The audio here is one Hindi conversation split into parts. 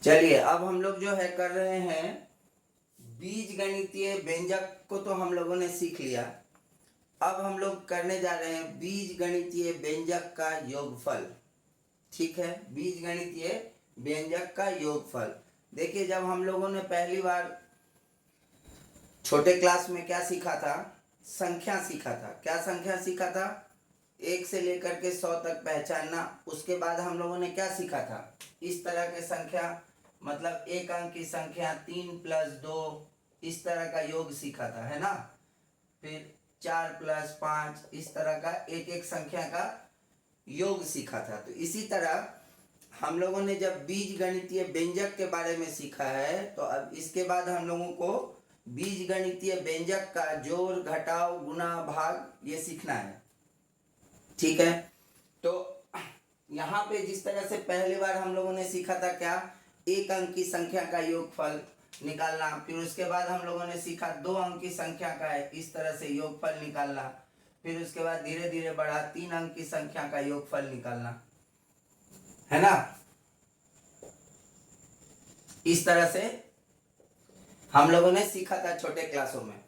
चलिए अब हम लोग जो है कर रहे हैं बीज गणितीय व्यंजक को तो हम लोगों ने सीख लिया। अब हम लोग करने जा रहे हैं बीज गणितीय व्यंजक का योगफल। ठीक है, बीज गणितीय व्यंजक का योगफल। देखिए जब हम लोगों ने पहली बार छोटे क्लास में क्या सीखा था, संख्या सीखा था। क्या संख्या सीखा था? 1 से लेकर के 100 तक पहचानना। उसके बाद हम लोगों ने क्या सीखा था, इस तरह के संख्या मतलब एक अंक की संख्या 3 + 2 इस तरह का योग सीखा था, है ना। फिर 4 + 5 इस तरह का एक एक संख्या का योग सीखा था। तो इसी तरह हम लोगों ने जब बीज गणितीय व्यंजक के बारे में सीखा है, तो अब इसके बाद हम लोगों को बीज गणितीय व्यंजक का जोड़ घटाव गुणा भाग ये सीखना है। ठीक है, तो यहाँ पे जिस तरह से पहली बार हम लोगों ने सीखा था क्या, एक अंक की संख्या का योगफल निकालना। फिर उसके बाद हम लोगों ने सीखा 2 अंक की संख्या का है इस तरह से योगफल निकालना। फिर उसके बाद धीरे धीरे बढ़ा 3 अंक की संख्या का योगफल निकालना, है ना। इस तरह से हम लोगों ने सीखा था छोटे क्लासों में,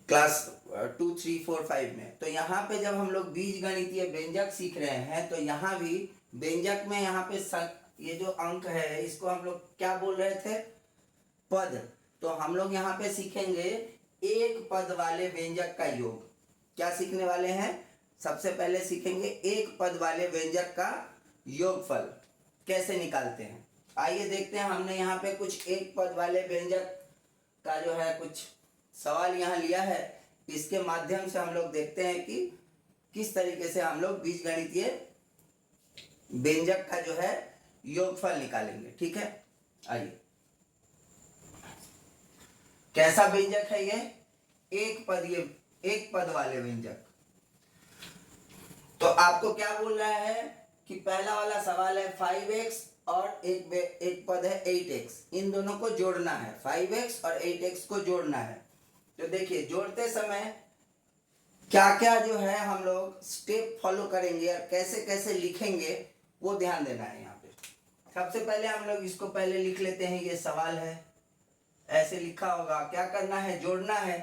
क्लास 2, 3, 4, 5 में। तो यहाँ पे जब हम लोग बीज गणितीय व्यंजक सीख रहे हैं, तो यहाँ भी व्यंजक में यहाँ पे ये जो अंक है इसको हम लोग क्या बोल रहे थे, पद। तो हम लोग यहाँ पे सीखेंगे एक पद वाले व्यंजक का योग। क्या सीखने वाले हैं? सबसे पहले सीखेंगे एक पद वाले व्यंजक का योगफल कैसे निकालते हैं। आइए देखते हैं। हमने यहाँ पे कुछ एक पद वाले व्यंजक का जो है कुछ सवाल यहाँ लिया है। इसके माध्यम से हम लोग देखते हैं कि किस तरीके से हम लोग बीज गणितीय व्यंजक का जो है योगफल निकालेंगे। ठीक है, आइए। कैसा व्यंजक है ये? एक पद वाले व्यंजक। तो आपको क्या बोल रहा है कि पहला वाला सवाल है 5x और एक पद है 8x, इन दोनों को जोड़ना है। 5x और 8x को जोड़ना है। तो देखिए जोड़ते समय क्या क्या जो है हम लोग स्टेप फॉलो करेंगे और कैसे कैसे लिखेंगे वो ध्यान देना है यहाँ पे। सबसे पहले हम लोग इसको पहले लिख लेते हैं। ये सवाल है, ऐसे लिखा होगा। क्या करना है? जोड़ना है।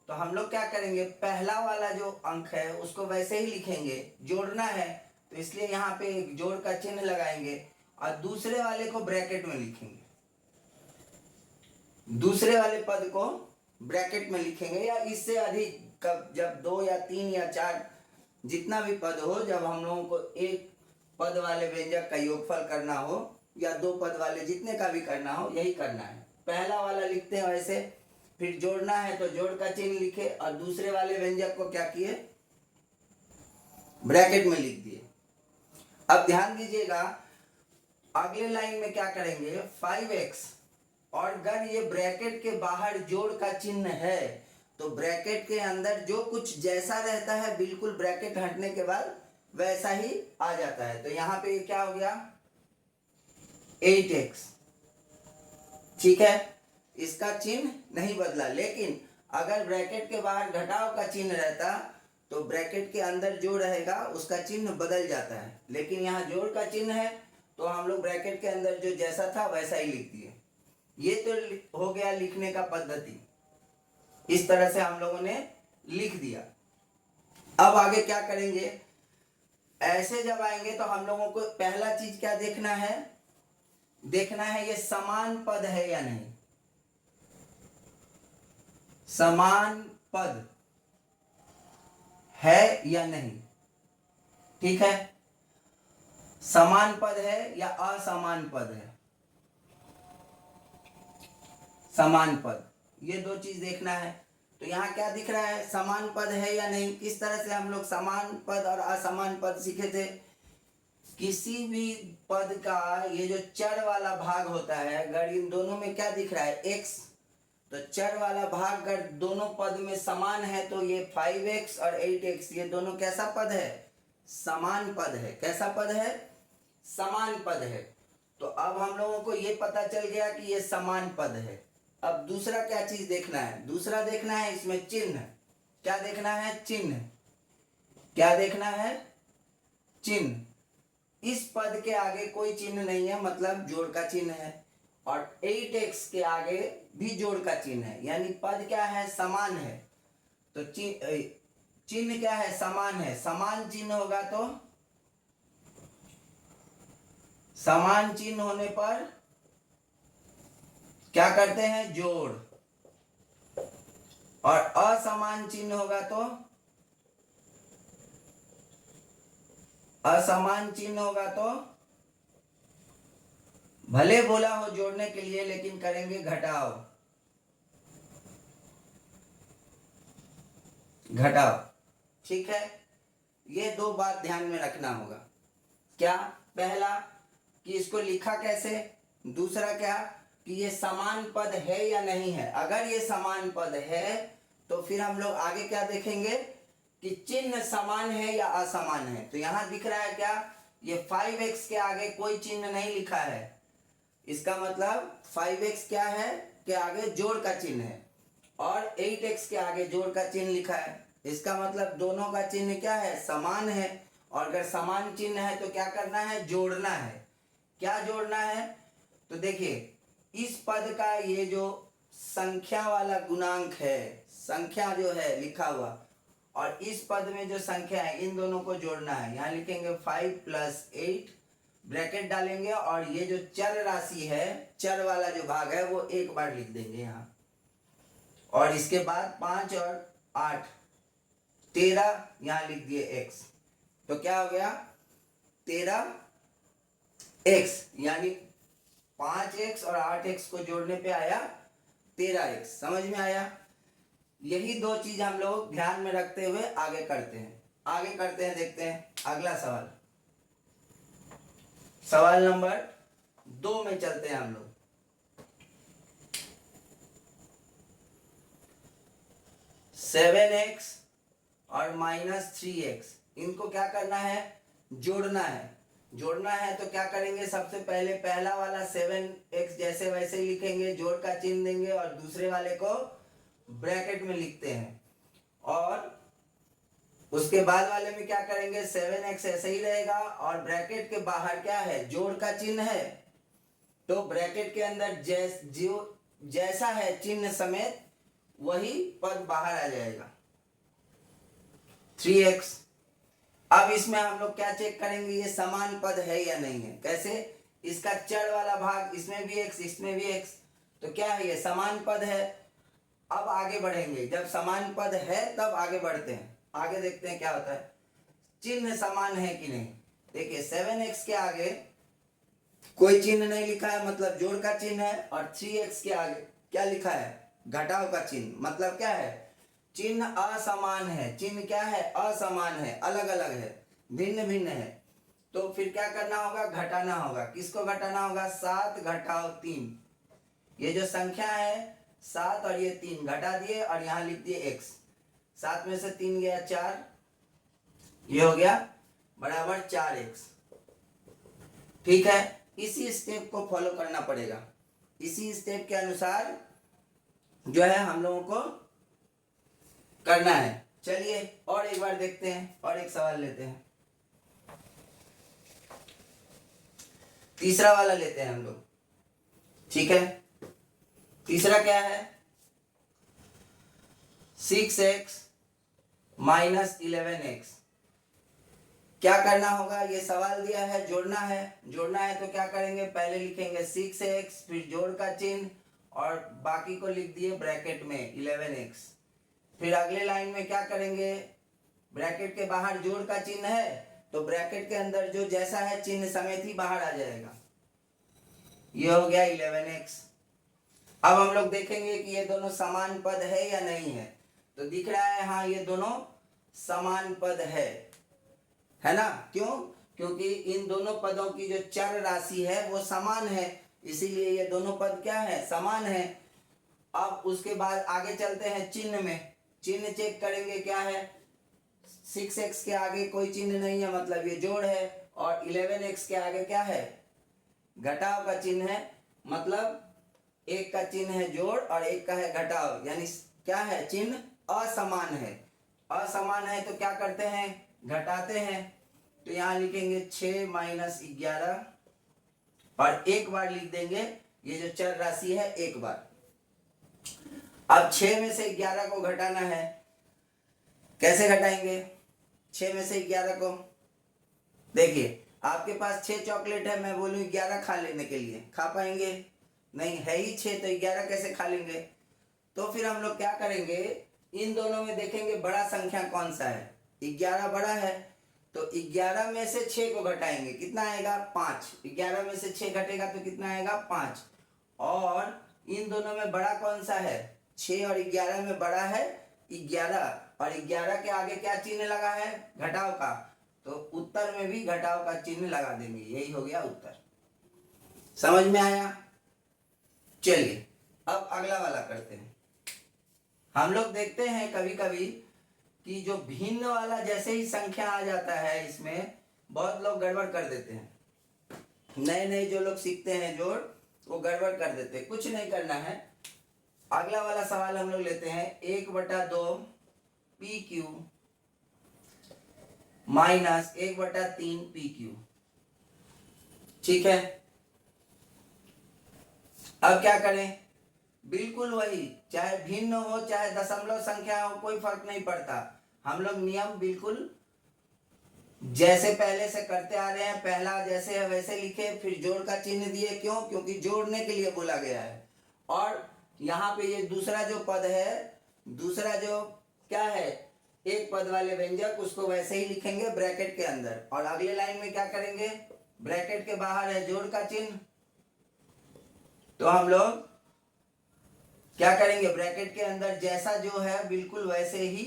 तो हम लोग क्या करेंगे, पहला वाला जो अंक है उसको वैसे ही लिखेंगे। जोड़ना है तो इसलिए यहाँ पे एक जोड़ का चिन्ह लगाएंगे और दूसरे वाले को ब्रैकेट में लिखेंगे। दूसरे वाले पद को ब्रैकेट में लिखेंगे, या इससे अधिक जब 2 या 3 या 4 जितना भी पद हो, जब हम लोगों को एक पद वाले व्यंजक का योगफल करना हो या 2 पद वाले जितने का भी करना हो, यही करना है। पहला वाला लिखते हैं वैसे, फिर जोड़ना है तो जोड़ का चिन्ह लिखे और दूसरे वाले व्यंजक को क्या किए, ब्रैकेट में लिख दिए। अब ध्यान दीजिएगा अगले लाइन में क्या करेंगे, 5x और अगर ये ब्रैकेट के बाहर जोड़ का चिन्ह है तो ब्रैकेट के अंदर जो कुछ जैसा रहता है बिल्कुल ब्रैकेट हटने के बाद वैसा ही आ जाता है। तो यहाँ पे क्या हो गया, 8x। ठीक है, इसका चिन्ह नहीं बदला। लेकिन अगर ब्रैकेट के बाहर घटाव का चिन्ह रहता तो ब्रैकेट के अंदर जो रहेगा उसका चिन्ह बदल जाता है। लेकिन यहाँ जोड़ का चिन्ह है तो हम लोग ब्रैकेट के अंदर जो जैसा था वैसा ही लिख दिए। ये तो हो गया लिखने का पद्धति। इस तरह से हम लोगों ने लिख दिया। अब आगे क्या करेंगे, ऐसे जब आएंगे तो हम लोगों को पहला चीज क्या देखना है, ये समान पद है या नहीं। समान पद है या नहीं। ठीक है, समान पद है या असमान पद है। समान पद, ये 2 चीज देखना है। तो यहाँ क्या दिख रहा है, समान पद है या नहीं। किस तरह से हम लोग समान पद और असमान पद सीखे थे, किसी भी पद का ये जो चर वाला भाग होता है, अगर इन दोनों में क्या दिख रहा है, x, तो चर वाला भाग अगर दोनों पद में समान है तो ये 5x और 8x ये दोनों कैसा पद है, समान पद है। कैसा पद है, समान पद है। तो अब हम लोगों को ये पता चल गया कि ये समान पद है। अब दूसरा क्या चीज देखना है, दूसरा देखना है इसमें चिन्ह। क्या देखना है, चिन्ह। क्या देखना है, चिन्ह। इस पद के आगे कोई चिन्ह नहीं है, मतलब जोड़ का चिन्ह है, और 8x के आगे भी जोड़ का चिन्ह है, यानी पद क्या है, समान है। तो चिन्ह क्या है, समान है। समान चिन्ह होगा तो समान चिन्ह होने पर क्या करते हैं, जोड़, और असमान चिन्ह होगा तो असमान चिन्ह होगा तो भले बोला हो जोड़ने के लिए, लेकिन करेंगे घटाओ। घटाओ, ठीक है। ये दो बात ध्यान में रखना होगा। क्या, पहला कि इसको लिखा कैसे, दूसरा क्या कि ये समान पद है या नहीं है। अगर ये समान पद है तो फिर हम लोग आगे क्या देखेंगे कि चिन्ह समान है या असमान है। तो यहां दिख रहा है क्या, ये 5x के आगे कोई चिन्ह नहीं लिखा है, इसका मतलब 5x क्या है के आगे जोड़ का चिन्ह है, और 8x के आगे जोड़ का चिन्ह लिखा है, इसका मतलब दोनों का चिन्ह क्या है, समान है। और अगर समान चिन्ह है तो क्या करना है, जोड़ना है। क्या जोड़ना है, तो देखिए इस पद का ये जो संख्या वाला गुणांक है, संख्या जो है लिखा हुआ, और इस पद में जो संख्या है, इन दोनों को जोड़ना है। यहाँ लिखेंगे 5 + 8, ब्रैकेट डालेंगे, और ये जो चर राशि है, चर वाला जो भाग है, वो एक बार लिख देंगे यहाँ, और इसके बाद 5 और 8 13 यहाँ लिख दिए x। तो क्या हो गया, 13x, यानी 5x और 8x को जोड़ने पे आया 13x। समझ में आया। यही दो चीज हम लोग ध्यान में रखते हुए आगे करते हैं। देखते हैं अगला सवाल, सवाल नंबर 2 में चलते हैं हम लोग। (7x) और -3x, इनको क्या करना है, जोड़ना है। तो क्या करेंगे, सबसे पहले पहला वाला 7x जैसे वैसे ही लिखेंगे, जोड़ का चिन्ह देंगे, और दूसरे वाले को ब्रैकेट में लिखते हैं, और उसके बाद वाले में क्या करेंगे, 7x ऐसे ही रहेगा, और ब्रैकेट के बाहर क्या है, जोड़ का चिन्ह है, तो ब्रैकेट के अंदर जैसा है चिन्ह समेत वही पद बाहर आ जाएगा, 3x। अब इसमें हम लोग क्या चेक करेंगे, ये समान पद है या नहीं है। कैसे, इसका चर वाला भाग, इसमें भी x, इसमें भी x, तो क्या है, ये समान पद है। अब आगे बढ़ेंगे, जब समान पद है तब आगे बढ़ते हैं। आगे देखते हैं क्या होता है, चिन्ह समान है कि नहीं। देखिए 7x के आगे कोई चिन्ह नहीं लिखा है, मतलब जोड़ का चिन्ह है, और 3x के आगे क्या लिखा है, घटाव का चिन्ह, मतलब क्या है, चिन्ह असमान है। चिन्ह क्या है, असमान है, अलग अलग है, भिन्न भिन्न है। तो फिर क्या करना होगा, घटाना होगा। किसको घटाना होगा, 7 घटाओ 3, ये जो संख्या है 7 और ये 3 घटा दिए, और यहाँ लिख दिए x। 7 में से 3 गया 4, ये हो गया बराबर 4x। ठीक है, इसी स्टेप को फॉलो करना पड़ेगा। इसी स्टेप के अनुसार जो है हम लोगों को करना है। चलिए और एक बार देखते हैं, और एक सवाल लेते हैं, तीसरा वाला लेते हैं हम लोग। ठीक है, तीसरा क्या है, 6x - 11x। क्या करना होगा, ये सवाल दिया है, जोड़ना है तो क्या करेंगे, पहले लिखेंगे 6x, फिर जोड़ का चिन्ह, और बाकी को लिख दिए ब्रैकेट में 11x। फिर अगले लाइन में क्या करेंगे, ब्रैकेट के बाहर जोड़ का चिन्ह है, तो ब्रैकेट के अंदर जो जैसा है चिन्ह समेत ही बाहर आ जाएगा, ये हो गया 11x। अब हम लोग देखेंगे कि ये दोनों समान पद है या नहीं है। तो दिख रहा है हाँ, ये दोनों समान पद है ना। क्यों, क्योंकि इन दोनों पदों की जो चर राशि है वो समान है, इसीलिए ये दोनों पद क्या है, समान है। अब उसके बाद आगे चलते हैं चिन्ह में। चिन्ह चेक करेंगे, क्या है, 6x के आगे कोई चिन्ह नहीं है, मतलब ये जोड़ है, और 11x के आगे क्या है, घटाव का चिन्ह है, मतलब एक का चिन्ह है जोड़ और एक का है घटाव, यानी क्या है, चिन्ह असमान है। असमान है तो क्या करते हैं, घटाते हैं। तो यहाँ लिखेंगे 6 माइनस 11 और एक बार लिख देंगे ये जो चर राशि है एक बार। अब 6 में से 11 को घटाना है, कैसे घटाएंगे 6 में से 11 को? देखिए आपके पास 6 चॉकलेट है, मैं बोलूँ 11 खा लेने के लिए, खा पाएंगे? नहीं, है ही 6 तो 11 कैसे खा लेंगे? तो फिर हम लोग क्या करेंगे, इन दोनों में देखेंगे बड़ा संख्या कौन सा है। 11 बड़ा है तो 11 में से 6 को घटाएंगे, कितना आएगा 5। 11 में से 6 घटेगा तो कितना आएगा 5। और इन दोनों में बड़ा कौन सा है, 6 और 11 में बड़ा है 11, और 11 के आगे क्या चिन्ह लगा है, घटाव का, तो उत्तर में भी घटाव का चिन्ह लगा देंगे, यही हो गया उत्तर। समझ में आया? चलिए अब अगला वाला करते हैं। हम लोग देखते हैं कभी कभी कि जो भिन्न वाला जैसे ही संख्या आ जाता है इसमें बहुत लोग गड़बड़ कर देते हैं। नए नए जो लोग सीखते हैं जोड़, वो गड़बड़ कर देते हैं। कुछ नहीं करना है। अगला वाला सवाल हम लोग लेते हैं 1/2 PQ माइनस 1/3 PQ। ठीक है, अब क्या करें, बिल्कुल वही, चाहे भिन्न हो चाहे दशमलव संख्या हो, कोई फर्क नहीं पड़ता। हम लोग नियम बिल्कुल जैसे पहले से करते आ रहे हैं, पहला जैसे है वैसे लिखे, फिर जोड़ का चिन्ह दिए। क्यों? क्योंकि जोड़ने के लिए बोला गया है। और यहाँ पे ये दूसरा जो पद है, दूसरा जो क्या है, एक पद वाले व्यंजक, उसको वैसे ही लिखेंगे ब्रैकेट के अंदर। और अगले लाइन में क्या करेंगे, ब्रैकेट के बाहर है जोड़ का चिन्ह, तो हम लोग क्या करेंगे, ब्रैकेट के अंदर जैसा जो है बिल्कुल वैसे ही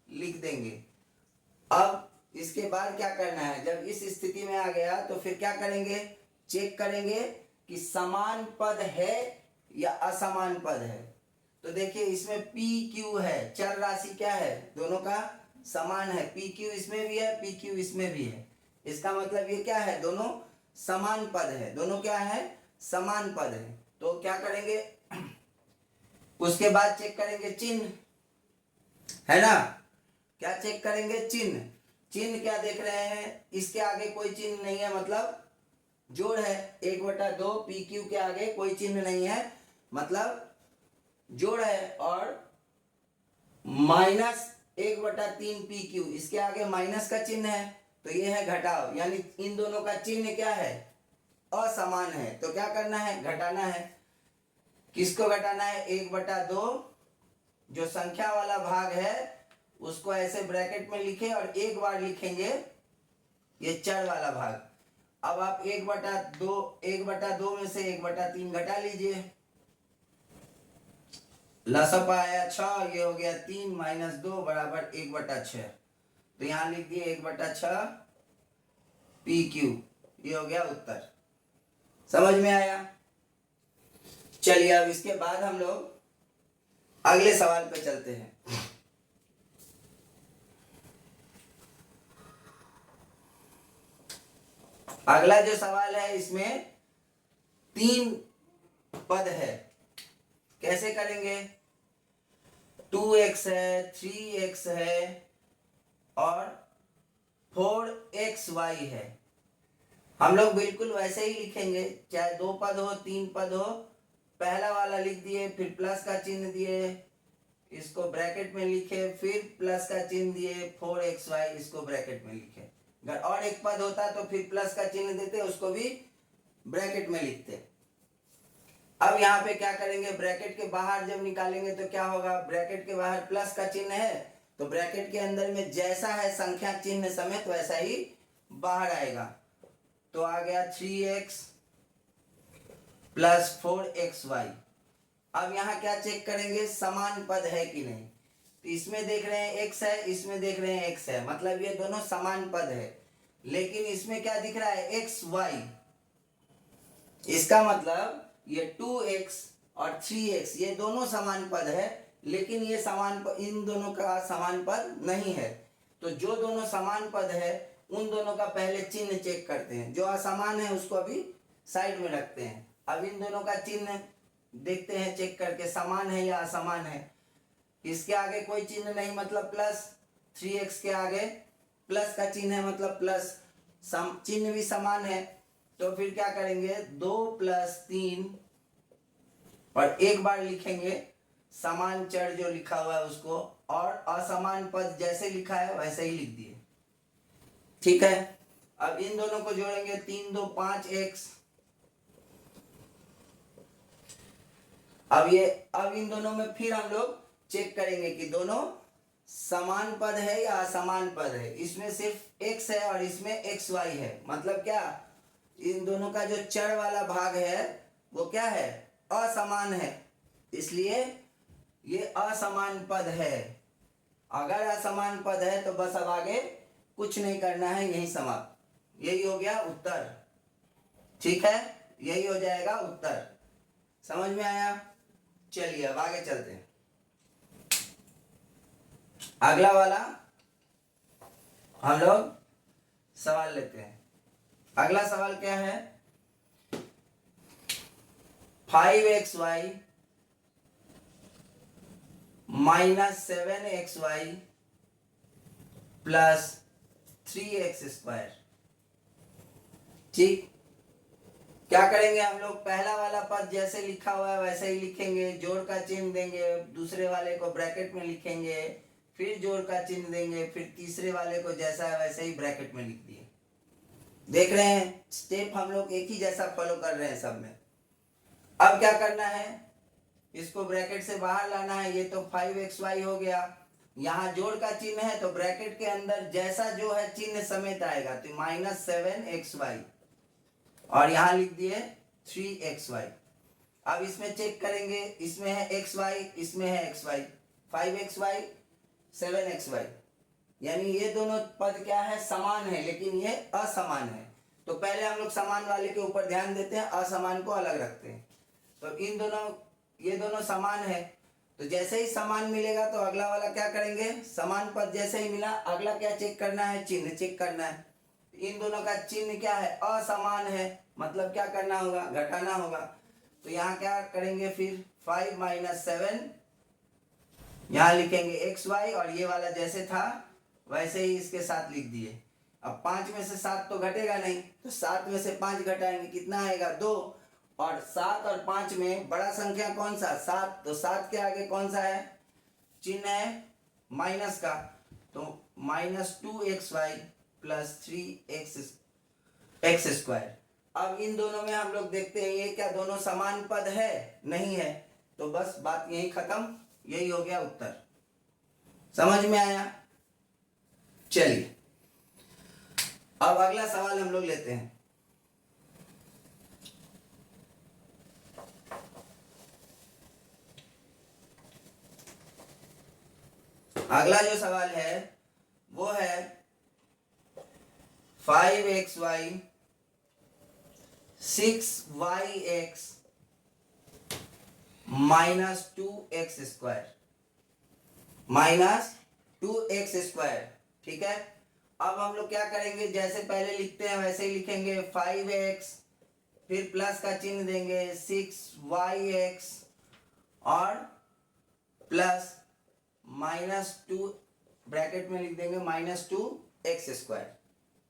लिख देंगे। अब इसके बाद क्या करना है, जब इस स्थिति में आ गया तो फिर क्या करेंगे, चेक करेंगे कि समान पद है या असमान पद है। तो देखिए इसमें PQ है, चर राशि क्या है, दोनों का समान है। PQ इसमें भी है, PQ इसमें भी है। इसका मतलब ये क्या है, दोनों समान पद है, दोनों क्या है, समान पद है। तो क्या करेंगे, उसके बाद चेक करेंगे चिन्ह, है ना, क्या चेक करेंगे, चिन्ह। चिन्ह क्या देख रहे हैं, इसके आगे कोई चिन्ह नहीं है, मतलब जोड़ है। 1/2 PQ के आगे कोई चिन्ह नहीं है, मतलब जोड़ है। और माइनस 1/3 PQ, इसके आगे माइनस का चिन्ह है, तो ये है घटाव, यानी इन दोनों का चिन्ह क्या है, असमान है। तो क्या करना है, घटाना है। किसको घटाना है, 1/2, जो संख्या वाला भाग है उसको ऐसे ब्रैकेट में लिखे और एक बार लिखेंगे ये चर वाला भाग। अब आप 1/2 में से 1/3 घटा लीजिए, लसपा आया 6, ये हो गया 3 माइनस 2 बराबर 1/6। तो यहां लिख दिए 1/6 PQ, ये हो गया उत्तर। समझ में आया? चलिए अब इसके बाद हम लोग अगले सवाल पे चलते हैं। अगला जो सवाल है इसमें 3 पद है, कैसे करेंगे, 2x है, 3x है और 4xy है। हम लोग बिल्कुल वैसे ही लिखेंगे, चाहे 2 पद हो 3 पद हो। पहला वाला लिख दिए, फिर प्लस का चिन्ह दिए, इसको ब्रैकेट में लिखे, फिर प्लस का चिन्ह दिए, 4xy इसको ब्रैकेट में लिखे। अगर और एक पद होता तो फिर प्लस का चिन्ह देते, उसको भी ब्रैकेट में लिखते। अब यहाँ पे क्या करेंगे, ब्रैकेट के बाहर जब निकालेंगे तो क्या होगा, ब्रैकेट के बाहर प्लस का चिन्ह है तो ब्रैकेट के अंदर में जैसा है संख्या चिन्ह समेत वैसा ही बाहर आएगा। तो आ गया 3x प्लस 4xy। अब यहाँ क्या चेक करेंगे, समान पद है कि नहीं। तो इसमें देख रहे हैं x है, इसमें देख रहे हैं x है, मतलब ये दोनों समान पद है। लेकिन इसमें क्या दिख रहा है, xy, इसका मतलब ये 2x और 3x ये दोनों समान पद है, लेकिन ये समान पद, इन दोनों का समान पद नहीं है। तो जो दोनों समान पद है उन दोनों का पहले चिन्ह चेक करते हैं, जो असमान है उसको अभी साइड में रखते हैं। अब इन दोनों का चिन्ह देखते हैं चेक करके, समान है या असमान है। इसके आगे कोई चिन्ह नहीं, मतलब प्लस, 3x के आगे प्लस का चिन्ह है मतलब प्लस, चिन्ह भी समान है, तो फिर क्या करेंगे 2 + 3 और एक बार लिखेंगे समान चर जो लिखा हुआ है उसको, और असमान पद जैसे लिखा है वैसे ही लिख दिए। ठीक है, अब इन दोनों को जोड़ेंगे 3 2 5 x। अब इन दोनों में फिर हम लोग चेक करेंगे कि दोनों समान पद है या असमान पद है। इसमें सिर्फ x है और इसमें xy है, मतलब क्या, इन दोनों का जो चर वाला भाग है वो क्या है, असमान है, इसलिए ये असमान पद है। अगर असमान पद है तो बस अब आगे कुछ नहीं करना है, यही समाप्त। यही हो गया उत्तर। ठीक है, यही हो जाएगा उत्तर। समझ में आया? चलिए अब आगे चलते हैं। अगला वाला हम लोग सवाल लेते हैं। अगला सवाल क्या है, 5xy - 7xy + 3x²। ठीक, क्या करेंगे हम लोग, पहला वाला पद जैसे लिखा हुआ है वैसे ही लिखेंगे, जोड़ का चिन्ह देंगे, दूसरे वाले को ब्रैकेट में लिखेंगे, फिर जोड़ का चिन्ह देंगे, फिर तीसरे वाले को जैसा है वैसे ही ब्रैकेट में लिख दिए। देख रहे हैं, स्टेप हम लोग एक ही जैसा फॉलो कर रहे हैं सब में। अब क्या करना है, इसको ब्रैकेट से बाहर लाना है। ये तो 5xy हो गया, यहाँ जोड़ का चिन्ह है तो ब्रैकेट के अंदर जैसा जो है चिन्ह समेत आएगा, तो -7xy और यहाँ लिख दिए 3xy। अब इसमें चेक करेंगे, इसमें है xy, इसमें है xy, 5xy 7xy, यानी ये दोनों पद क्या है, समान है, लेकिन ये असमान है। तो पहले हम लोग समान वाले के ऊपर ध्यान देते हैं, असमान को अलग रखते हैं। तो ये दोनों समान है, तो जैसे ही समान मिलेगा तो अगला वाला क्या करेंगे, समान पद जैसे ही मिला अगला क्या चेक करना है, चिन्ह चेक करना है। इन दोनों का चिन्ह क्या है, असमान है, मतलब क्या करना होगा, घटाना होगा। तो यहाँ क्या करेंगे, फिर 5 - 7, यहाँ लिखेंगे xy और ये वाला जैसे था वैसे ही इसके साथ लिख दिए। अब 5 में से 7 तो घटेगा नहीं, तो 7 में से 5 घटाएंगे, कितना आएगा 2, और 7 और 5 में बड़ा संख्या कौन सा, 7, तो 7 के आगे कौन सा है, चिन्ह है माइनस का, तो -2xy + 3x²। अब इन दोनों में हम लोग देखते हैं ये क्या दोनों समान पद है, नहीं है, तो बस बात यही खत्म, यही हो गया उत्तर। समझ में आया? चलिए अब अगला सवाल हम लोग लेते हैं। अगला जो सवाल है वो है 5xy 6yx -2x²। ठीक है, अब हम लोग क्या करेंगे, जैसे पहले लिखते हैं वैसे ही लिखेंगे, 5x फिर प्लस का चिन्ह देंगे, 6yx और प्लस -2 ब्रैकेट में लिख देंगे, -2x²।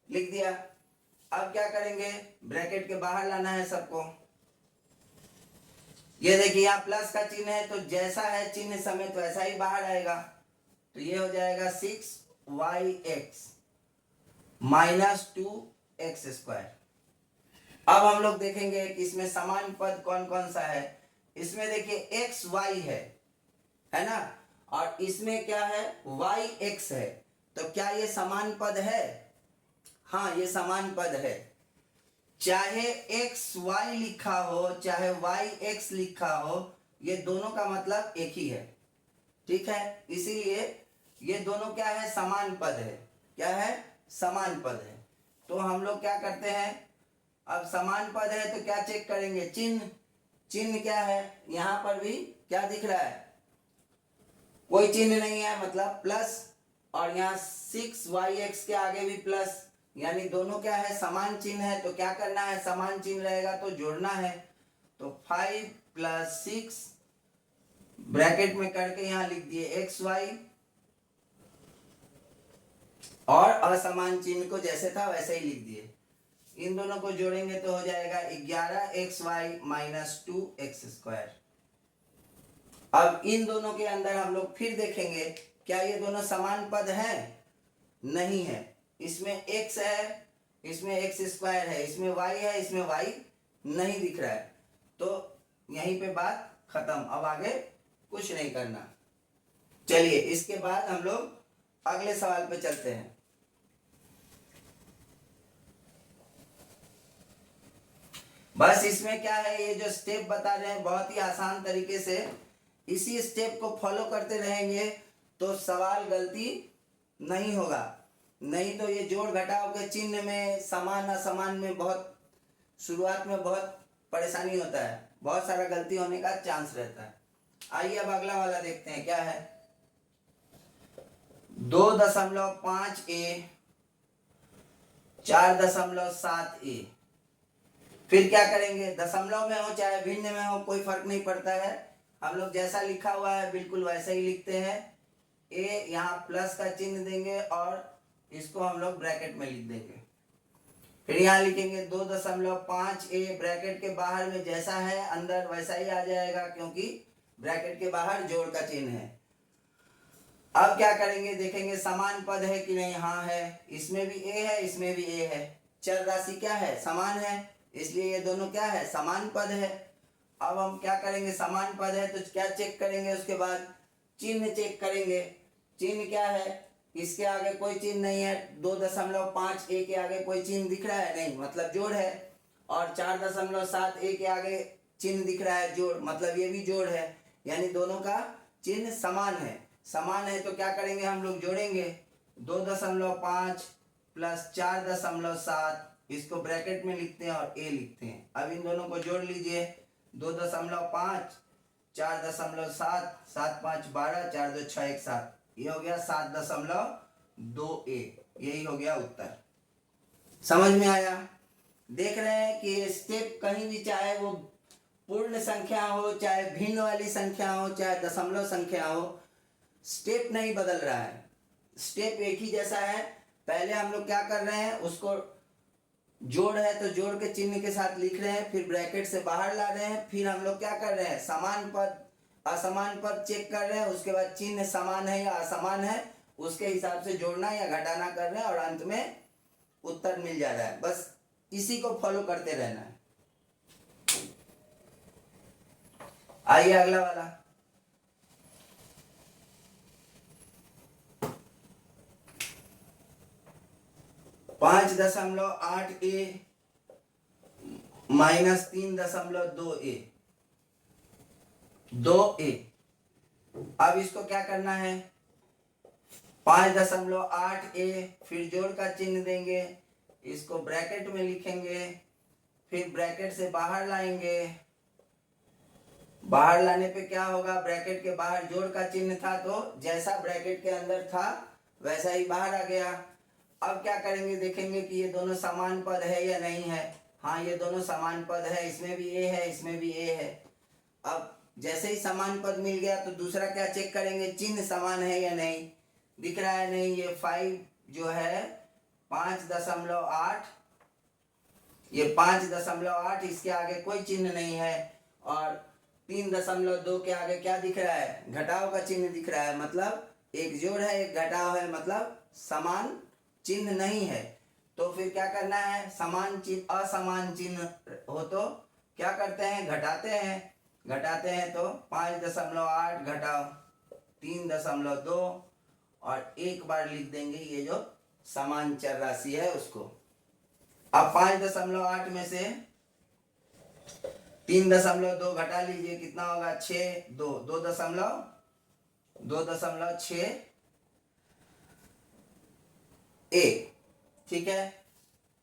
लिख दिया। अब क्या करेंगे, ब्रैकेट के बाहर लाना है सबको। ये देखिए यहाँ प्लस का चिन्ह है तो जैसा है चिन्ह समेत वैसा ही बाहर आएगा, तो ये हो जाएगा 6yx -2x²। अब हम लोग देखेंगे कि इसमें समान पद कौन कौन सा है। इसमें देखिए xy है ना, और इसमें क्या है, yx है, तो क्या ये समान पद है? हाँ, ये समान पद है। चाहे xy लिखा हो चाहे yx लिखा हो, ये दोनों का मतलब एक ही है। ठीक है, इसीलिए ये दोनों क्या है, समान पद है। क्या है, समान पद है। तो हम लोग क्या करते हैं, अब समान पद है तो क्या चेक करेंगे, चिन्ह। चिन्ह क्या है, यहाँ पर भी क्या दिख रहा है, कोई चिन्ह नहीं है, मतलब प्लस, और यहाँ 6yx के आगे भी प्लस, यानी दोनों क्या है, समान चिन्ह है। तो क्या करना है, समान चिन्ह रहेगा तो जोड़ना है। तो 5 + 6 ब्रैकेट में करके यहाँ लिख दिए xy और असमान चिन्ह को जैसे था वैसे ही लिख दिए। इन दोनों को जोड़ेंगे तो हो जाएगा 11xy माइनस 2x²। अब इन दोनों के अंदर हम लोग फिर देखेंगे क्या ये दोनों समान पद हैं? नहीं है। इसमें x है, इसमें x² है, इसमें y है, इसमें y नहीं दिख रहा है। तो यहीं पे बात खत्म, अब आगे कुछ नहीं करना। चलिए इसके बाद हम लोग अगले सवाल पे चलते हैं। बस इसमें क्या है, ये जो स्टेप बता रहे हैं बहुत ही आसान तरीके से, इसी स्टेप को फॉलो करते रहेंगे तो सवाल गलती नहीं होगा। नहीं तो ये जोड़ घटाव के चिन्ह में समान असमान में बहुत शुरुआत में बहुत परेशानी होता है, बहुत सारा गलती होने का चांस रहता है। आइए अब अगला वाला देखते हैं क्या है। 2.5a 4.7a। फिर क्या करेंगे, दशमलव में हो चाहे भिन्न में हो कोई फर्क नहीं पड़ता है, हम लोग जैसा लिखा हुआ है बिल्कुल वैसा ही लिखते हैं। ए यहाँ प्लस का चिन्ह देंगे और इसको हम लोग ब्रैकेट में लिख देंगे। फिर यहाँ लिखेंगे 2.5a, ब्रैकेट के बाहर में जैसा है अंदर वैसा ही आ जाएगा क्योंकि ब्रैकेट के बाहर जोड़ का चिन्ह है। अब क्या करेंगे, देखेंगे समान पद है कि नहीं। हाँ है, इसमें भी a है, इसमें भी a है। चर राशि क्या है, समान है, इसलिए ये दोनों क्या है, समान पद है। अब हम क्या करेंगे, समान पद है तो क्या चेक करेंगे, उसके बाद चिन्ह चेक करेंगे। चिन्ह क्या है, इसके आगे कोई चिन्ह नहीं है। 2.5a के आगे कोई चिन्ह दिख रहा है नहीं, मतलब जोड़ है। और 4.7a के आगे चिन्ह दिख रहा है जोड़, मतलब ये भी जोड़ है। यानी दोनों का चिन्ह समान है। समान है तो क्या करेंगे, हम लोग जोड़ेंगे 2.5 प्लस 4.7, इसको ब्रैकेट में लिखते हैं और a लिखते हैं। अब इन दोनों को जोड़ लीजिए, 2.5 4.7 7 5 12 4 2 6 1 7, ये हो गया 7.2a। यही हो गया उत्तर। समझ में आया? देख रहे हैं कि स्टेप कहीं भी, चाहे वो पूर्ण संख्या हो, चाहे भिन्न वाली संख्या हो, चाहे दशमलव संख्या हो, स्टेप नहीं बदल रहा है, स्टेप एक ही जैसा है। पहले हम लोग क्या कर रहे हैं, उसको जोड़ है तो जोड़ के चिन्ह के साथ लिख रहे हैं, फिर ब्रैकेट से बाहर ला रहे हैं। फिर हम लोग क्या कर रहे हैं, समान पद असमान पद चेक कर रहे हैं, उसके बाद चिन्ह समान है या असमान है उसके हिसाब से जोड़ना या घटाना कर रहे हैं और अंत में उत्तर मिल जा रहा है। बस इसी को फॉलो करते रहना है। आइए अगला वाला। 5.8a minus 3.2a 2a। अब इसको क्या करना है, 5.8a फिर जोड़ का चिन्ह देंगे, इसको ब्रैकेट में लिखेंगे, फिर ब्रैकेट से बाहर लाएंगे। बाहर लाने पे क्या होगा, ब्रैकेट के बाहर जोड़ का चिन्ह था तो जैसा ब्रैकेट के अंदर था वैसा ही बाहर आ गया। अब क्या करेंगे, देखेंगे कि ये दोनों समान पद है या नहीं है। हाँ ये दोनों समान पद है, इसमें भी a है, इसमें भी a है। अब जैसे ही समान पद मिल गया तो दूसरा क्या चेक करेंगे, चिन्ह समान है या नहीं। दिख रहा है नहीं, ये 5 जो है 5.8, ये 5.8, इसके आगे कोई चिन्ह नहीं है। और 3.2 के आगे क्या दिख रहा है, घटाव का चिन्ह दिख रहा है, मतलब एक जोड़ है एक घटाव है, मतलब समान चिन्ह नहीं है। तो फिर क्या करना है, समान चिन्ह असमान चिन्ह हो तो क्या करते हैं, घटाते हैं। घटाते हैं तो 5.8 घटाव 3.2 और एक बार लिख देंगे ये जो समान चर राशि है उसको। अब 5.8 में से 3.2 घटा लीजिए, कितना होगा 6 2 2.6 1। ठीक है,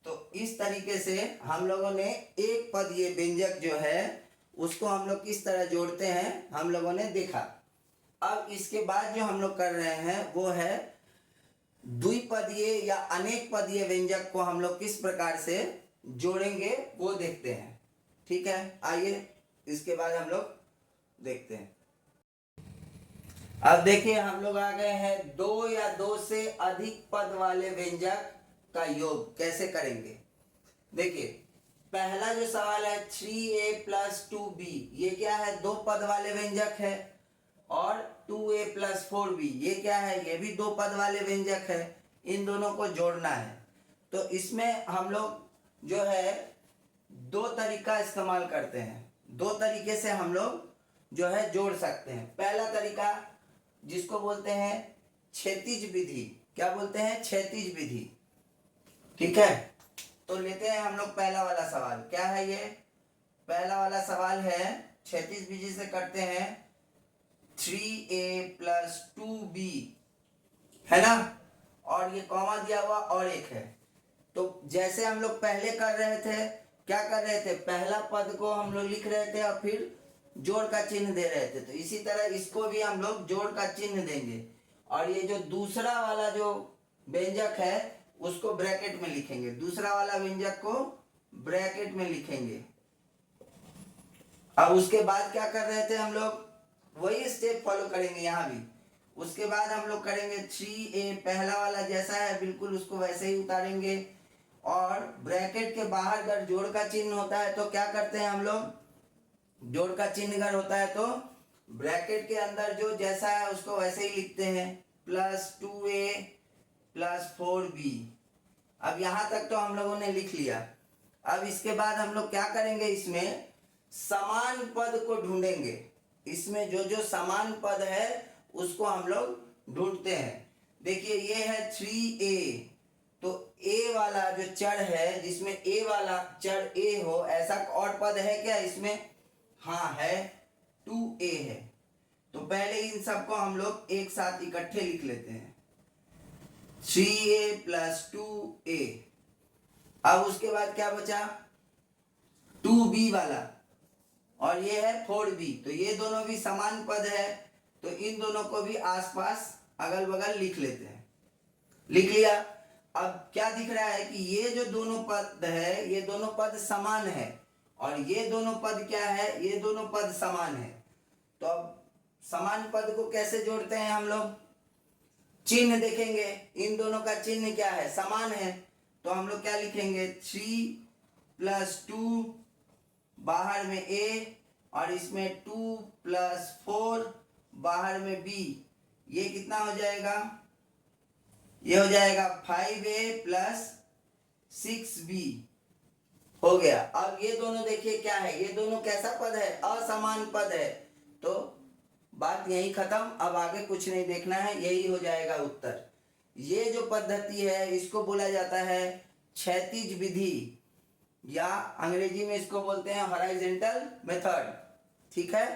तो इस तरीके से हम लोगों ने एक पद, ये व्यंजक जो है उसको हम लोग किस तरह जोड़ते हैं हम लोगों ने देखा। अब इसके बाद जो हम लोग कर रहे हैं वो है द्विपदीय या अनेक पदीय व्यंजक को हम लोग किस प्रकार से जोड़ेंगे वो देखते हैं। ठीक है, आइए इसके बाद हम लोग देखते हैं। अब देखिए हम लोग आ गए हैं दो या दो से अधिक पद वाले व्यंजक का योग कैसे करेंगे। देखिए पहला जो सवाल है 3a प्लस 2b, ये क्या है, दो पद वाले व्यंजक है। और 2a प्लस 4b, ये क्या है, ये भी दो पद वाले व्यंजक है। इन दोनों को जोड़ना है। तो इसमें हम लोग जो है दो तरीका इस्तेमाल करते हैं। दो तरीके से हम लोग जो है जोड़ सकते हैं। पहला तरीका जिसको बोलते हैं क्षैतिज विधि। क्या बोलते हैं, क्षैतिज विधि। ठीक है, तो लेते हैं हम लोग पहला वाला सवाल। क्या है ये, पहला वाला सवाल है क्षैतिज विधि से करते हैं 3a प्लस 2b, है ना, और ये कॉमा दिया हुआ और एक है। तो जैसे हम लोग पहले कर रहे थे, क्या कर रहे थे, पहला पद को हम लोग लिख रहे थे और फिर जोड़ का चिन्ह दे रहे थे। तो इसी तरह इसको भी हम लोग जोड़ का चिन्ह देंगे। और ये जो दूसरा वाला जो व्यंजक है उसको ब्रैकेट में लिखेंगे। दूसरा वाला व्यंजक को ब्रैकेट में लिखेंगे। अब उसके बाद क्या कर रहे थे हम लोग, वही स्टेप फॉलो करेंगे यहाँ भी। उसके बाद हम लोग करेंगे 3a, पहला वाला जैसा है बिल्कुल उसको वैसे ही उतारेंगे। और ब्रैकेट के बाहर अगर जोड़ का चिन्ह होता है तो क्या करते हैं हम लोग, जोड़ का चिन्ह अगर होता है तो ब्रैकेट के अंदर जो जैसा है उसको वैसे ही लिखते हैं, प्लस 2a प्लस 4b। अब यहाँ तक तो हम लोगों ने लिख लिया। अब इसके बाद हम लोग क्या करेंगे, इसमें समान पद को ढूंढेंगे। इसमें जो जो समान पद है उसको हम लोग ढूंढते हैं। देखिए ये है 3a, तो a वाला जो चर है, जिसमें a वाला चर a हो, ऐसा और पद है क्या इसमें, हाँ है, 2a है। तो पहले इन सबको हम लोग एक साथ इकट्ठे लिख लेते हैं, 3a प्लस 2a। अब उसके बाद क्या बचा, 2b वाला, और ये है 4b। तो ये दोनों भी समान पद है, तो इन दोनों को भी आसपास अगल बगल लिख लेते हैं। लिख लिया। अब क्या दिख रहा है कि ये जो दोनों पद है, ये दोनों पद समान है, और ये दोनों पद क्या है, ये दोनों पद समान है। तो अब समान पद को कैसे जोड़ते हैं हम लोग, चिन्ह देखेंगे। इन दोनों का चिन्ह क्या है, समान है। तो हम लोग क्या लिखेंगे, 3 प्लस 2, बाहर में a, और इसमें 2 प्लस 4, बाहर में b। ये कितना हो जाएगा, ये हो जाएगा 5a प्लस 6b हो गया। अब ये दोनों देखिए क्या है, ये दोनों कैसा पद है, असमान पद है। तो बात यही खत्म, अब आगे कुछ नहीं देखना है, यही हो जाएगा उत्तर। ये जो पद्धति है इसको बोला जाता है क्षैतिज विधि, या अंग्रेजी में इसको बोलते हैं हॉरिजॉन्टल मेथड। ठीक है।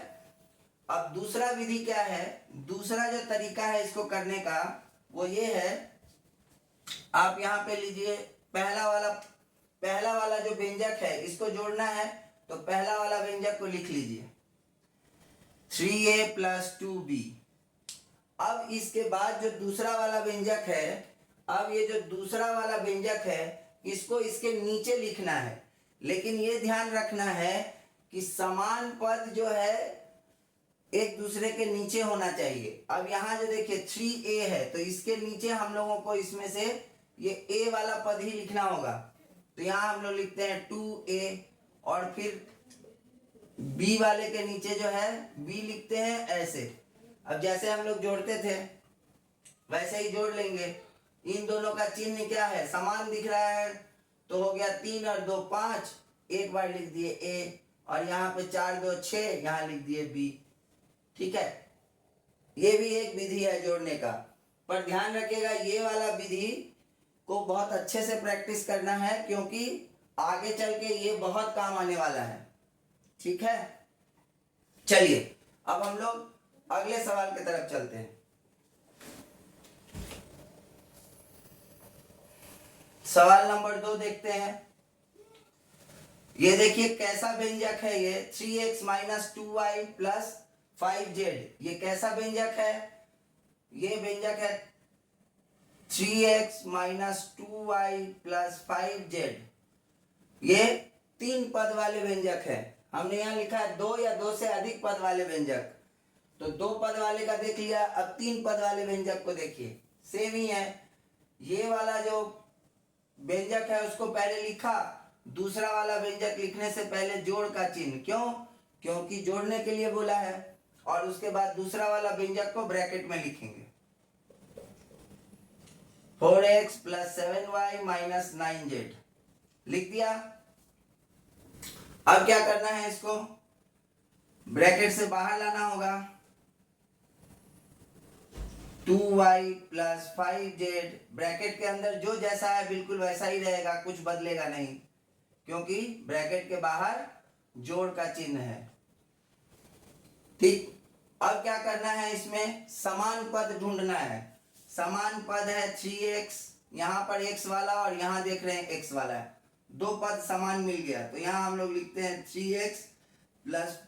अब दूसरा विधि क्या है, दूसरा जो तरीका है इसको करने का वो ये है, आप यहाँ पे लीजिए पहला वाला जो व्यंजक है इसको जोड़ना है। तो पहला वाला व्यंजक को लिख लीजिए 3a प्लस 2b। अब इसके बाद जो दूसरा वाला व्यंजक है, अब ये जो दूसरा वाला व्यंजक है इसको इसके नीचे लिखना है। लेकिन ये ध्यान रखना है कि समान पद जो है एक दूसरे के नीचे होना चाहिए। अब यहाँ जो देखिए 3a है, तो इसके नीचे हम लोगों को इसमें से ये a वाला पद ही लिखना होगा। तो यहाँ हम लोग लिखते हैं 2a, और फिर b वाले के नीचे जो है b लिखते हैं ऐसे। अब जैसे हम लोग जोड़ते थे वैसे ही जोड़ लेंगे। इन दोनों का चिन्ह क्या है, समान दिख रहा है, तो हो गया 3 और 2 5, एक बार लिख दिए a, और यहाँ पे 4 2 6, यहाँ लिख दिए b। ठीक है, ये भी एक विधि है जोड़ने का। पर ध्यान रखिएगा ये वाला विधि को बहुत अच्छे से प्रैक्टिस करना है, क्योंकि आगे चल के ये बहुत काम आने वाला है। ठीक है, चलिए अब हम लोग अगले सवाल की तरफ चलते हैं। सवाल नंबर 2 देखते हैं। ये देखिए कैसा व्यंजक है ये, 3x minus 2y plus 5z। ये कैसा व्यंजक है, ये व्यंजक है 3x minus 2y plus 5z। ये 3 पद वाले व्यंजक है। हमने यहाँ लिखा है 2 या 2 से अधिक पद वाले व्यंजक। तो 2 पद वाले का देख लिया, अब 3 पद वाले व्यंजक को देखिए, सेम ही है। ये वाला जो व्यंजक है उसको पहले लिखा, दूसरा वाला व्यंजक लिखने से पहले जोड़ का चिन्ह, क्यों? क्योंकि जोड़ने के लिए बोला है। और उसके बाद दूसरा वाला व्यंजक को ब्रैकेट में लिखेंगे, 4x + 7y - 9z लिख दिया। अब क्या करना है, इसको ब्रैकेट से बाहर लाना होगा, 2y + 5z, ब्रैकेट के अंदर जो जैसा है बिल्कुल वैसा ही रहेगा, कुछ बदलेगा नहीं, क्योंकि ब्रैकेट के बाहर जोड़ का चिन्ह है। ठीक, अब क्या करना है, इसमें समान पद ढूंढना है। समान पद है 3x, यहाँ पर x वाला और यहाँ देख रहे हैं x वाला है, 2 पद समान मिल गया, तो यहाँ हम लोग लिखते हैं 3x +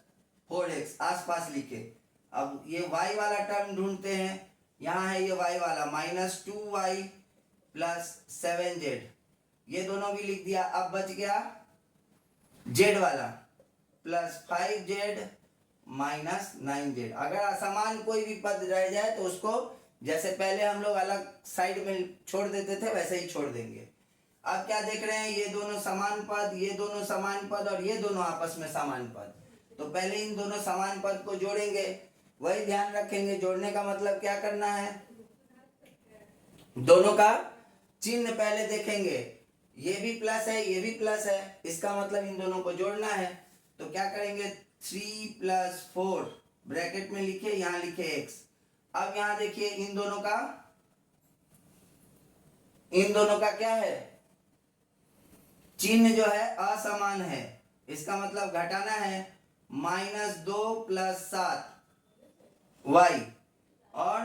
4x, आसपास लिखे। अब ये y वाला टर्म ढूंढते हैं, यहाँ है ये y वाला, -2y + 7z, ये दोनों भी लिख दिया। अब बच गया z वाला, +5z - 9z। अगर असमान कोई भी पद रह जाए तो उसको जैसे पहले हम लोग अलग साइड में छोड़ देते थे वैसे ही छोड़ देंगे। अब क्या देख रहे हैं, ये दोनों समान पद, ये दोनों समान पद और ये दोनों आपस में समान पद, तो पहले इन दोनों समान पद को जोड़ेंगे। वही ध्यान रखेंगे, जोड़ने का मतलब क्या करना है, दोनों का चिन्ह पहले देखेंगे, ये भी प्लस है ये भी प्लस है, इसका मतलब इन दोनों को जोड़ना है। तो क्या करेंगे, 3 + 4 ब्रैकेट में लिखे, यहाँ लिखे x। अब यहाँ देखिए इन दोनों का क्या है, चिन्ह जो है असमान है, इसका मतलब घटाना है, -2 + 7 y, और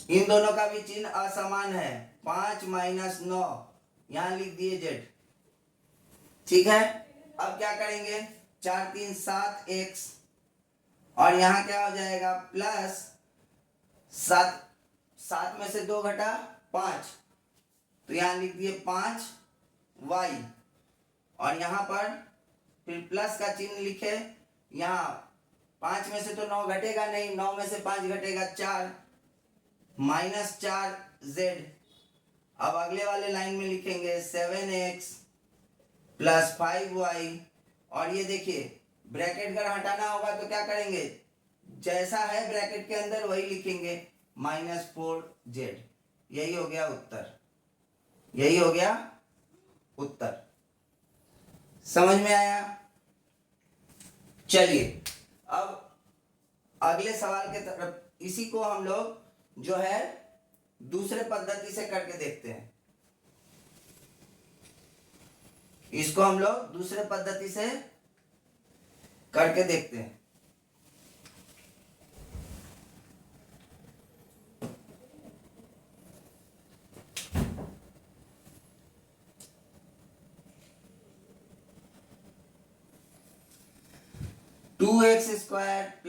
इन दोनों का भी चिन्ह असमान है, 5 - 9, यहां लिख दिए z। ठीक है, अब क्या करेंगे, 4 × 3 = 7x, और यहाँ क्या हो जाएगा, +7 में से 2 घटा 5, तो यहाँ लिख दिए 5y, और यहाँ पर फिर प्लस का चिन्ह लिखे, यहाँ 5 में से तो 9 घटेगा नहीं, 9 में से 5 घटेगा 4, -4z। अब अगले वाले लाइन में लिखेंगे 7x + 5y, और ये देखिए ब्रैकेट अगर हटाना होगा तो क्या करेंगे, जैसा है ब्रैकेट के अंदर वही लिखेंगे, -4z। यही हो गया उत्तर, यही हो गया उत्तर। समझ में आया? चलिए अब अगले सवाल के तरफ, इसी को हम लोग जो है दूसरे पद्धति से करके देखते हैं, इसको हम लोग दूसरे पद्धति से करके देखते हैं। (2x² +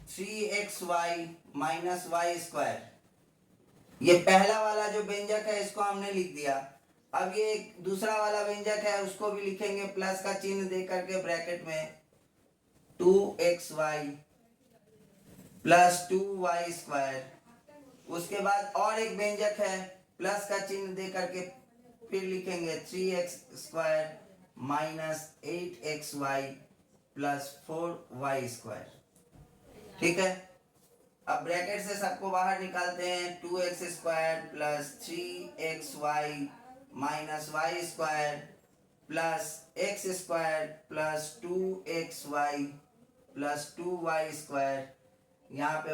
3xy - y²), ये पहला वाला जो व्यंजक है इसको हमने लिख दिया। अब ये दूसरा वाला व्यंजक है उसको भी लिखेंगे, प्लस का चिन्ह दे करके ब्रैकेट में, 2xy + 2y²। उसके बाद और एक व्यंजक है, प्लस का चिन्ह दे करके फिर लिखेंगे 3x² - 8xy + 4y²। ठीक है, अब ब्रैकेट से सबको बाहर निकालते हैं, 2x² + 3xy - y² + x² + 2xy + 2y²। यहाँ पे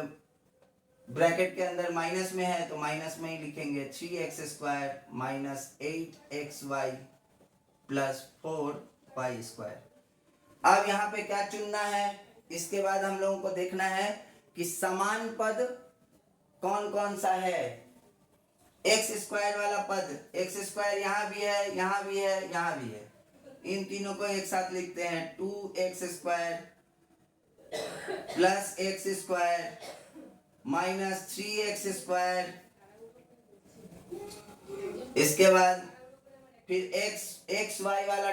ब्रैकेट के अंदर माइनस में है तो माइनस में ही लिखेंगे, 3x² - 8xy + 4y²। अब यहाँ पे क्या चुनना है, इसके बाद हम लोगों को देखना है कि समान पद कौन कौन सा है। x² वाला पद, x² यहाँ भी है यहाँ भी है यहाँ भी है, इन तीनों को एक साथ लिखते हैं, 2x² + x² - 3x²। इसके बाद फिर xy वाला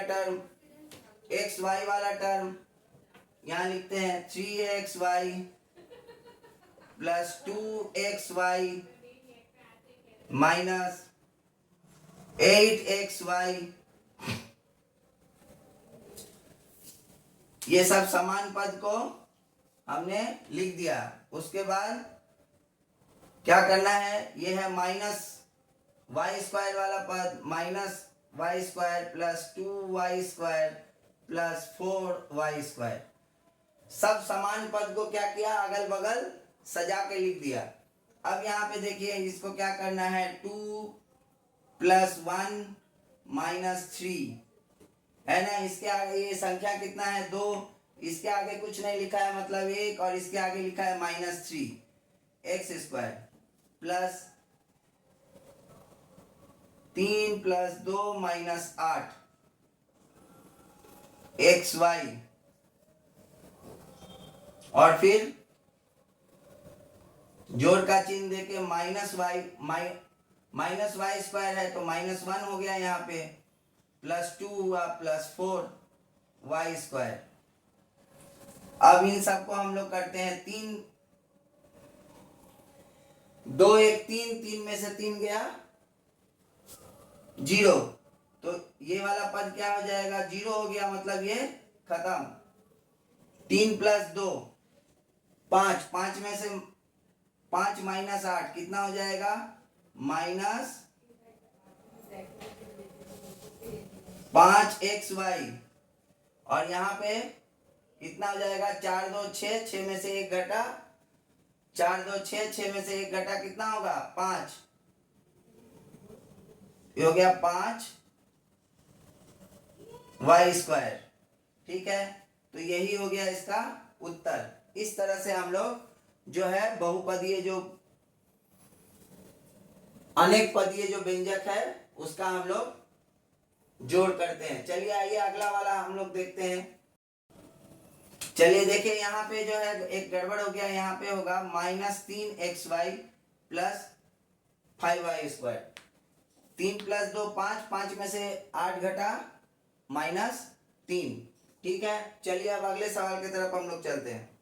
टर्म, यहाँ लिखते हैं 3xy plus 2xy minus 8xy, ये सब समान पद को हमने लिख दिया। उसके बाद क्या करना है, ये है माइनस वाई स्क्वायर वाला पद, minus y square plus 2y² plus 4y²। सब समान पद को क्या किया, अगल बगल सजा के लिख दिया। अब यहाँ पे देखिए इसको क्या करना है, 2 + 1 - 3 है ना। इसके आगे ये संख्या कितना है, 2, इसके आगे कुछ नहीं लिखा है मतलब 1, और इसके आगे लिखा है -3 x² प्लस 3 + 2 - 8 xy, और फिर जोड़ का चिन्ह देके -y² है तो -1 हो गया यहाँ पे, +2 हुआ प्लस 4y²। अब इन सबको हम लोग करते हैं 3 2 1 3, 3 में से 3 गया 0, तो ये वाला पद क्या हो जाएगा, 0 हो गया, मतलब ये खत्म। 3 + 2 5, 5 में से 5 - 8 कितना हो जाएगा, -5xy, और यहाँ पे कितना हो जाएगा, 4 2 6, 6 में से 1 घटा, 4 2 6, 6 में से 1 घटा कितना होगा, 5, ये हो गया 5y²। ठीक है, तो यही हो गया इसका उत्तर। इस तरह से हम लोग जो है बहुपदीय जो अनेक पदीय जो व्यंजक है उसका हम लोग जोड़ करते हैं। चलिए आइए अगला वाला हम लोग देखते हैं। चलिए देखिए यहाँ पे जो है एक गड़बड़ हो गया, यहाँ पे होगा -3xy प्लस 5y²। 3 + 2 5, 5 में से 8 घटा -3। ठीक है, चलिए अब अगले सवाल की तरफ हम लोग चलते हैं।